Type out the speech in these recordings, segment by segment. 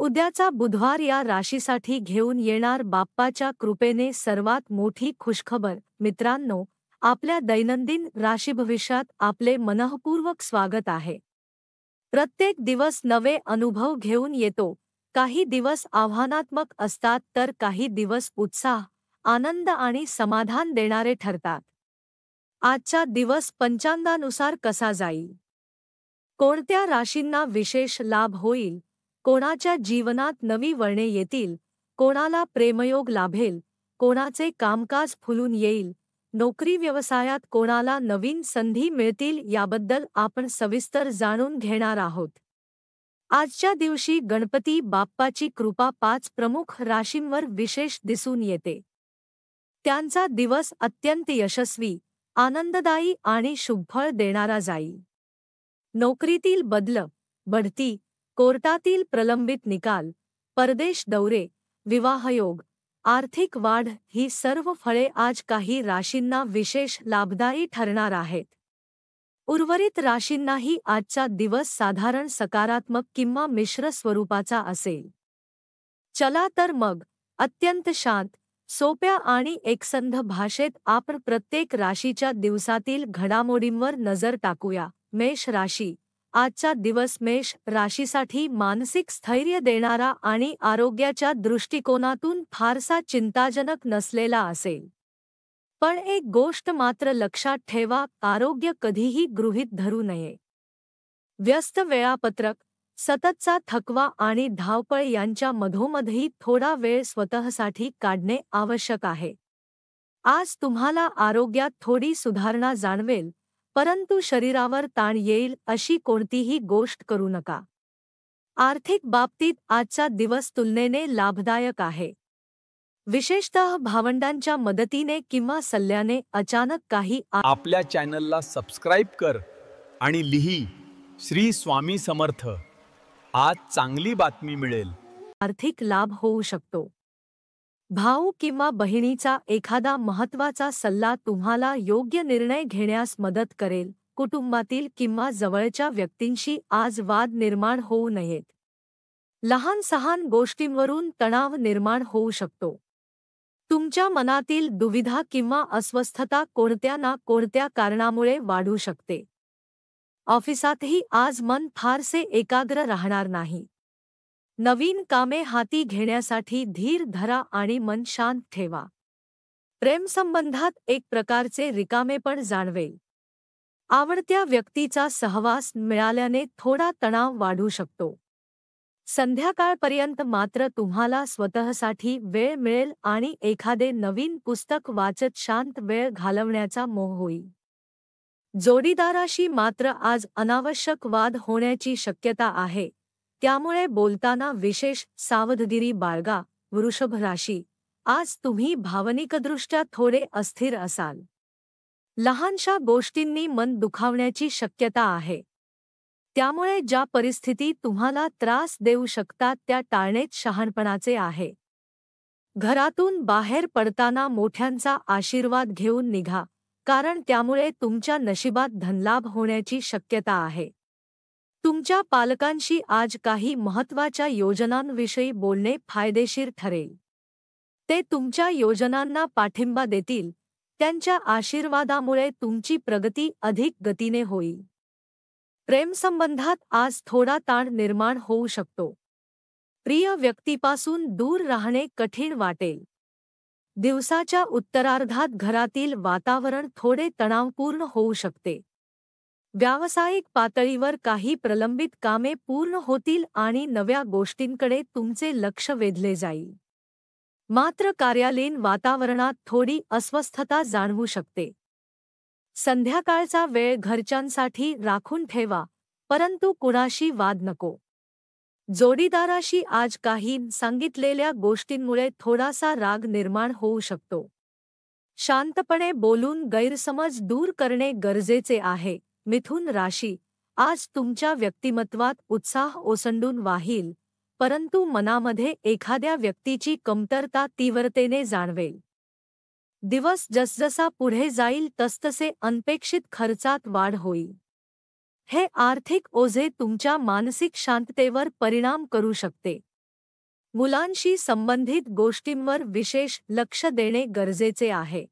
उद्याचा बुधवार या राशीसाठी घेऊन येणार बाप्पाच्या कृपेने सर्वात मोठी खुशखबर. मित्रांनो, आपल्या दैनंदिन राशीभविष्यात आपले मनःपूर्वक स्वागत आहे. प्रत्येक दिवस नवे अनुभव घेऊन येतो. काही दिवस आव्हानात्मक असतात तर काही दिवस उत्साह, आनंद आणि समाधान देणारे ठरतात. आजचा दिवस पंचांगानुसार कसा जाईल? कोणत्या राशींना विशेष लाभ होईल? कोणाच्या जीवनात नवी वळणे येतील? कोणाला प्रेमयोग लाभेल? कोणाचे कामकाज फुलून येईल? नोकरी व्यवसायात कोणाला नवीन संधी मिळतील याबद्दल आपण सविस्तर जाणून घेणार आहोत. आजच्या दिवशी गणपती बाप्पाची कृपा 5 प्रमुख राशींवर विशेष दिसून येते. त्यांचा दिवस अत्यंत यशस्वी, आनंददायी आणि शुभफळ देणारा जाईल. नोकरीतील बदल, बढती, कोर्टातील प्रलंबित निकाल, परदेश दौरे, विवाहयोग, आर्थिक वाढ ही सर्व फळे आज काही राशींना विशेष लाभदायी ठरणार आहेत. उर्वरित राशींनाही आजचा दिवस साधारण सकारात्मक किंवा मिश्र स्वरूपाचा असेल. चला तर मग, अत्यंत शांत, सोप्या आणि एकसंध भाषेत आपण प्रत्येक राशीच्या दिवसातील घडामोडींवर नजर टाकूया. मेष राशी. आजचा दिवस मेष राशीसाठी मानसिक स्थैर्य देणारा आणि आरोग्याच्या दृष्टिकोनातून फारसा चिंताजनक नसलेला असेल. पण एक गोष्ट मात्र लक्षात ठेवा, आरोग्य कधीही गृहीत धरू नये. व्यस्त वेळापत्रक, सततचा थकवा आणि धावपळ यांच्या मधोमधही थोडा वेळ स्वतःसाठी काढणे आवश्यक आहे. आज तुम्हाला आरोग्यात थोडी सुधारणा जाणवेल, परंतु शरीरावर ताण येईल अशी कोणतीही गोष्ट करू नका. आर्थिक बाबतीत आजचा दिवस तुलनेने लाभदायक आहे. विशेषतः भावंडांच्या मदतीने किंवा सल्ल्याने अचानक काही आपल्या चॅनलला सबस्क्राईब कर आणि लिही श्री स्वामी समर्थ. आज चांगली बातमी मिळेल. आर्थिक लाभ होऊ शकतो. भाऊ किंवा बहिणीचा एखादा महत्त्वाचा सल्ला तुम्हाला योग्य निर्णय घेण्यास मदत करेल. कुटुंबातील किंवा जवळच्या व्यक्तींशी आज वाद निर्माण होऊ नयेत. लहान-सहान गोष्टींवरून तणाव निर्माण होऊ शकतो. तुमच्या मनातील दुविधा किंवा अस्वस्थता कोणत्या ना कोणत्या कारणामुळे वाढू शकते. ऑफिसातही आज मन फारसे एकाग्र राहणार नाही. नवीन कामे हाती घेण्यासाठी धीर धरा आणि मन शांत ठेवा. प्रेमसंबंधात एक प्रकारचे रिकामेपण जाणवेल. आवडत्या व्यक्तीचा सहवास मिळाल्याने थोडा तणाव वाढू शकतो. संध्याकाळपर्यंत मात्र तुम्हाला स्वतःसाठी वेळ मिळेल आणि एखादे नवीन पुस्तक वाचत शांत वेळ घालवण्याचा मोह होईल. जोडीदाराशी मात्र आज अनावश्यक वाद होण्याची शक्यता आहे, त्यामुळे बोलताना विशेष सावधगिरी बाळगा. वृषभ राशी. आज तुम्ही भावनिकदृष्ट्या थोडे अस्थिर असाल. लहानशा गोष्टींनी मन दुखावण्याची शक्यता आहे. त्यामुळे ज्या परिस्थिती तुम्हाला त्रास देऊ शकतात त्या टाळणेच शहाणपणाचे आहे. घरातून बाहेर पडताना मोठ्यांचा आशीर्वाद घेऊन निघा, कारण त्यामुळे तुमच्या नशिबात धनलाभ होण्याची शक्यता आहे. तुमच्या पालकांशी आज काही महत्त्वाच्या योजनांविषयी बोलणे फायदेशीर ठरेल. ते तुमच्या योजनांना पाठिंबा देतील. त्यांच्या आशीर्वादामुळे तुमची प्रगती अधिक गतीने होईल. प्रेमसंबंधात आज थोडा ताण निर्माण होऊ शकतो. प्रिय व्यक्तीपासून दूर राहणे कठीण वाटेल. दिवसाच्या उत्तरार्धात घरातील वातावरण थोडे तणावपूर्ण होऊ शकते. व्यावसायिक पातळीवर काही प्रलंबित कामे पूर्ण होतील आणि नव्या गोष्टींकडे तुमचे लक्ष वेधले जाईल. मात्र कार्यालयीन वातावरणात थोडी अस्वस्थता जाणवू शकते. संध्याकाळचा वेळ घरच्यांसाठी राखून ठेवा, परंतु कुणाशी वाद नको. जोडीदाराशी आज काही सांगितलेल्या गोष्टींमुळे थोडासा राग निर्माण होऊ शकतो. शांतपणे बोलून गैरसमज दूर करणे गरजेचे आहे. मिथुन राशी. आज तुमच्या व्यक्तिमत्वात उत्साह ओसंडून वाहील, परंतु मनामध्ये एखाद्या व्यक्तीची कमतरता तीव्रतेने जाणवेल. दिवस जसजसा पुढे जाईल तसतसे अनपेक्षित खर्चात वाढ होईल. हे आर्थिक ओझे तुमच्या मानसिक शांततेवर परिणाम करू शकते. मुलांशी संबंधित गोष्टींवर विशेष लक्ष देणे गरजेचे आहे.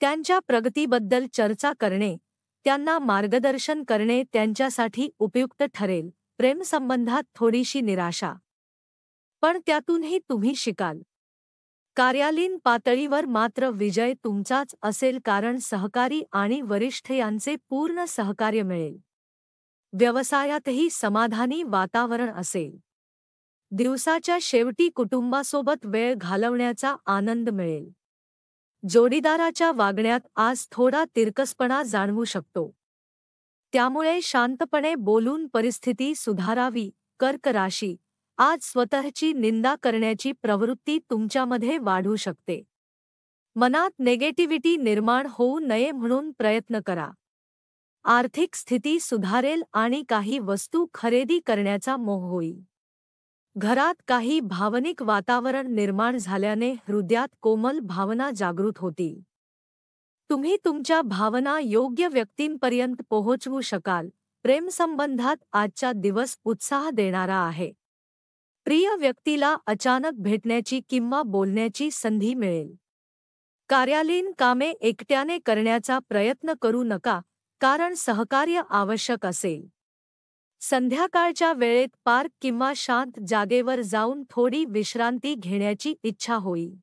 त्यांच्या प्रगतीबद्दल चर्चा करणे, त्यांना मार्गदर्शन करणे त्यांच्यासाठी उपयुक्त ठरेल. प्रेमसंबंधात थोडीशी निराशा, पण त्यातूनही तुम्ही शिकाल. कार्यालयीन पातळीवर मात्र विजय तुमचाच असेल, कारण सहकारी आणि वरिष्ठ यांचे पूर्ण सहकार्य मिळेल. व्यवसायातही समाधानी वातावरण असेल. दिवसाच्या शेवटी कुटुंबासोबत वेळ घालवण्याचा आनंद मिळेल. जोडीदाराच्या वागण्यात आज थोडा तिरकसपणा जाणवू शकतो. त्यामुळे शांतपणे बोलून परिस्थिती सुधारावी. कर्क राशी, आज स्वतःची निंदा करण्याची प्रवृत्ती तुमच्यामध्ये वाढू शकते. मनात नेगेटिव्हिटी निर्माण होऊ नये म्हणून प्रयत्न करा. आर्थिक स्थिती सुधारेल आणि काही वस्तू खरेदी करण्याचा मोह होईल. घरात काही भावनिक वातावरण निर्माण झाल्याने हृदयात कोमल भावना जागृत होतील. तुम्ही तुमच्या भावना योग्य व्यक्तींपर्यंत पोहोचवू शकाल. प्रेमसंबंधात आजचा दिवस उत्साह देणारा आहे. प्रिय व्यक्तीला अचानक भेटण्याची किंवा बोलण्याची संधी मिळेल. कार्यालयीन कामे एकट्याने करण्याचा प्रयत्न करू नका, कारण सहकार्य आवश्यक असेल. संध्याकाळच्या वेळेत पार्क किंवा शांत जागेवर जाऊन थोडी विश्रांती घेण्याची इच्छा होईल.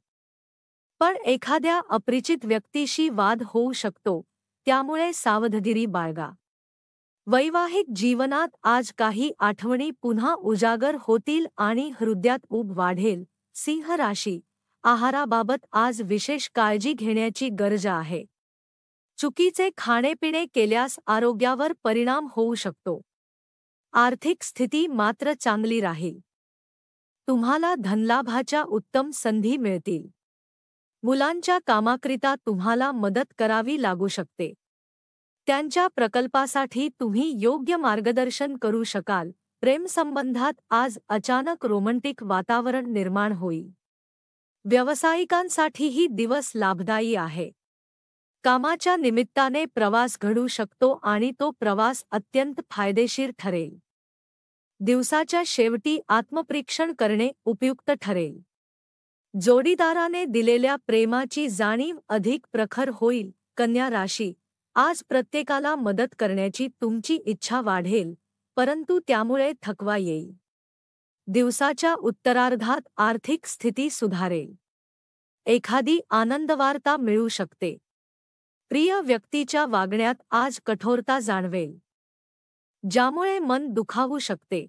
पण एखाद्या अपरिचित व्यक्तीशी वाद होऊ शकतो, त्यामुळे सावधगिरी बाळगा. वैवाहिक जीवनात आज काही आठवणी पुन्हा उजागर होतील आणि हृदयात ऊब वाढेल. सिंह राशी, आहाराबाबत आज विशेष काळजी घेण्याची गरज आहे. चुकीचे खाणेपिणे केल्यास आरोग्यावर परिणाम होऊ शकतो. आर्थिक स्थिती मात्र चांगली राहील. तुम्हाला धनलाभाच्या उत्तम संधी मिळतील. मुलांच्या कामाकरिता तुम्हाला मदत करावी लागू शकते. त्यांच्या प्रकल्पासाठी तुम्ही योग्य मार्गदर्शन करू शकाल. प्रेमसंबंधात आज अचानक रोमँटिक वातावरण निर्माण होईल. व्यावसायिकांसाठीही दिवस लाभदायी आहे. कामाच्या निमित्ताने प्रवास घडू शकतो आणि तो प्रवास अत्यंत फायदेशीर ठरेल. दिवसाच्या शेवटी आत्मपरीक्षण करणे उपयुक्त ठरेल. जोडीदाराने दिलेल्या प्रेमाची जाणीव अधिक प्रखर होईल. कन्या राशी, आज प्रत्येकाला मदत करण्याची तुमची इच्छा वाढेल, परंतु त्यामुळे थकवा येईल. दिवसाच्या उत्तरार्धात आर्थिक स्थिती सुधारेल. एखादी आनंदवार्ता मिळू शकते. प्रिय व्यक्तीच्या वागण्यात आज कठोरता जाणवेल, ज्यामुळे मन दुखावू शकते.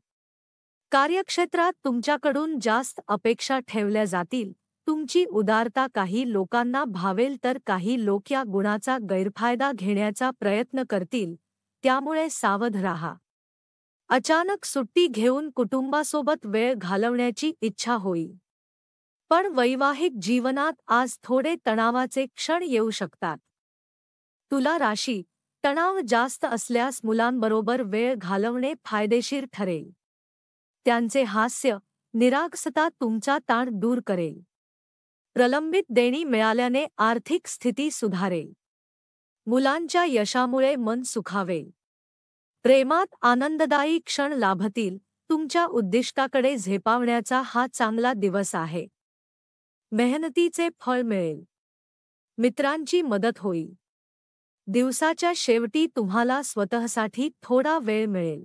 कार्यक्षेत्रात तुमच्याकडून जास्त अपेक्षा ठेवल्या जातील. तुमची उदारता काही लोकांना भावेल, तर काही लोक या गुणाचा गैरफायदा घेण्याचा प्रयत्न करतील, त्यामुळे सावध राहा. अचानक सुट्टी घेऊन कुटुंबासोबत वेळ घालवण्याची इच्छा होईल. पण वैवाहिक जीवनात आज थोडे तणावाचे क्षण येऊ शकतात. तुला राशी, तणाव जास्त असल्यास मुलांबरोबर वेळ घालवणे फायदेशीर ठरेल. त्यांचे हास्य, निरागसता तुमचा ताण दूर करेल. प्रलंबित देणी मिळाल्याने आर्थिक स्थिती सुधारेल. मुलांच्या यशामुळे मन सुखावेल. प्रेमात आनंददायी क्षण लाभतील. तुमच्या उद्दिष्टाकडे झेपावण्याचा हा चांगला दिवस आहे. मेहनतीचे फळ मिळेल. मित्रांची मदत होईल. दिवसाच्या शेवटी तुम्हाला स्वतःसाठी थोडा वेळ मिळेल.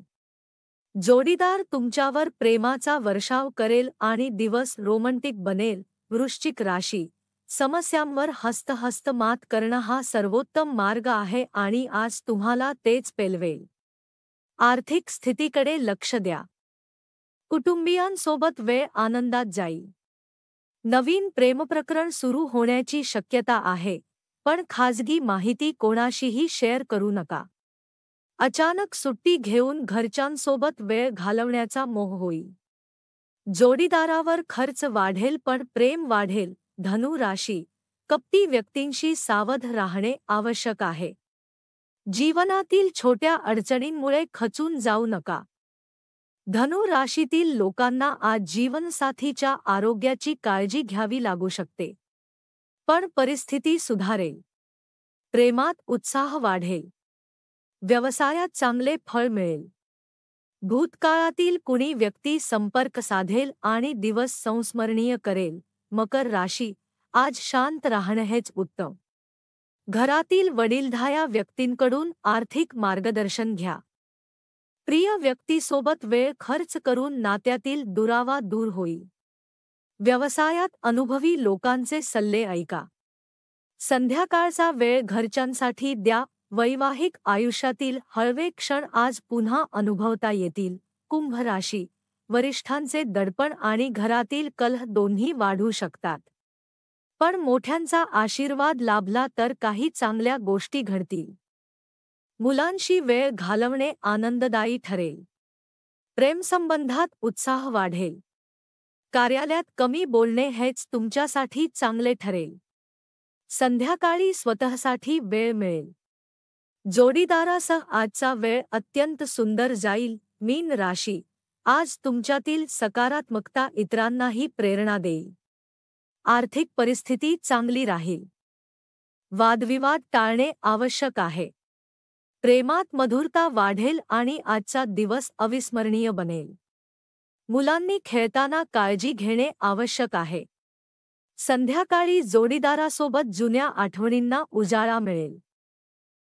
जोडीदार तुमच्यावर प्रेमाचा वर्षाव करेल आणि दिवस रोमँटिक बनेल. वृश्चिक राशी, समस्यांवर हस्तहस्त मात करणं हा सर्वोत्तम मार्ग आहे आणि आज तुम्हाला तेच पेलवेल. आर्थिक स्थितीकडे लक्ष द्या. कुटुंबियांसोबत वेळ आनंदात जाईल. नवीन प्रेमप्रकरण सुरू होण्याची शक्यता आहे, पण खाजगी माहिती कोणाशीही शेअर करू नका. अचानक सुट्टी घेऊन घरच्यांसोबत वेळ घालवण्याचा मोह होईल. जोडीदारावर खर्च वाढेल, पण प्रेम वाढेल. धनु राशी, कपटी व्यक्तींशी सावध राहणे आवश्यक आहे. जीवनातील छोट्या अडचणींमुळे खचून जाऊ नका. धनु राशीतील लोकांना आज जीवनसाथीच्या आरोग्याची काळजी घ्यावी लागू शकते, पण परिस्थिती सुधारेल. प्रेमात उत्साह वाढेल. व्यवसायात चांगले फळ मिळेल. भूतकाळातील कुणी व्यक्ती संपर्क साधेल आणि दिवस संस्मरणीय करेल. मकर राशी, आज शांत राहणं हेच उत्तम. घरातील वडीलधाऱ्या व्यक्तींकडून आर्थिक मार्गदर्शन घ्या. प्रिय व्यक्तीसोबत वेळ खर्च करून नात्यातील दुरावा दूर होईल. व्यवसायात अनुभवी लोकांचे सल्ले ऐका. संध्याकाळचा वेळ घरच्यांसाठी द्या. वैवाहिक आयुष्यातील हळवे क्षण आज पुन्हा अनुभवता येतील. कुंभ राशी, वरिष्ठांचे दडपण आणि घरातील कलह दोन्ही वाढू शकतात. पण मोठ्यांचा आशीर्वाद लाभला तर काही चांगल्या गोष्टी घडतील. मुलांशी वेळ घालवणे आनंददायी ठरेल. प्रेमसंबंधात उत्साह वाढेल. कार्यालयात कमी बोलणे हेच तुमच्यासाठी चांगले ठरेल. संध्याकाळी स्वतःसाठी वेळ मिळेल. जोडीदारासह आजचा वेळ अत्यंत सुंदर जाईल. मीन राशी, आज तुमच्यातील सकारात्मकता इतरांनाही प्रेरणा देईल. आर्थिक परिस्थिती चांगली राहील. वादविवाद टाळणे आवश्यक आहे. प्रेमात मधुरता वाढेल आणि आजचा दिवस अविस्मरणीय बनेल. मुलांनी खेळताना काळजी घेणे आवश्यक आहे. संध्याकाळी जोडीदारासोबत जुन्या आठवणींना उजाळा मिळेल.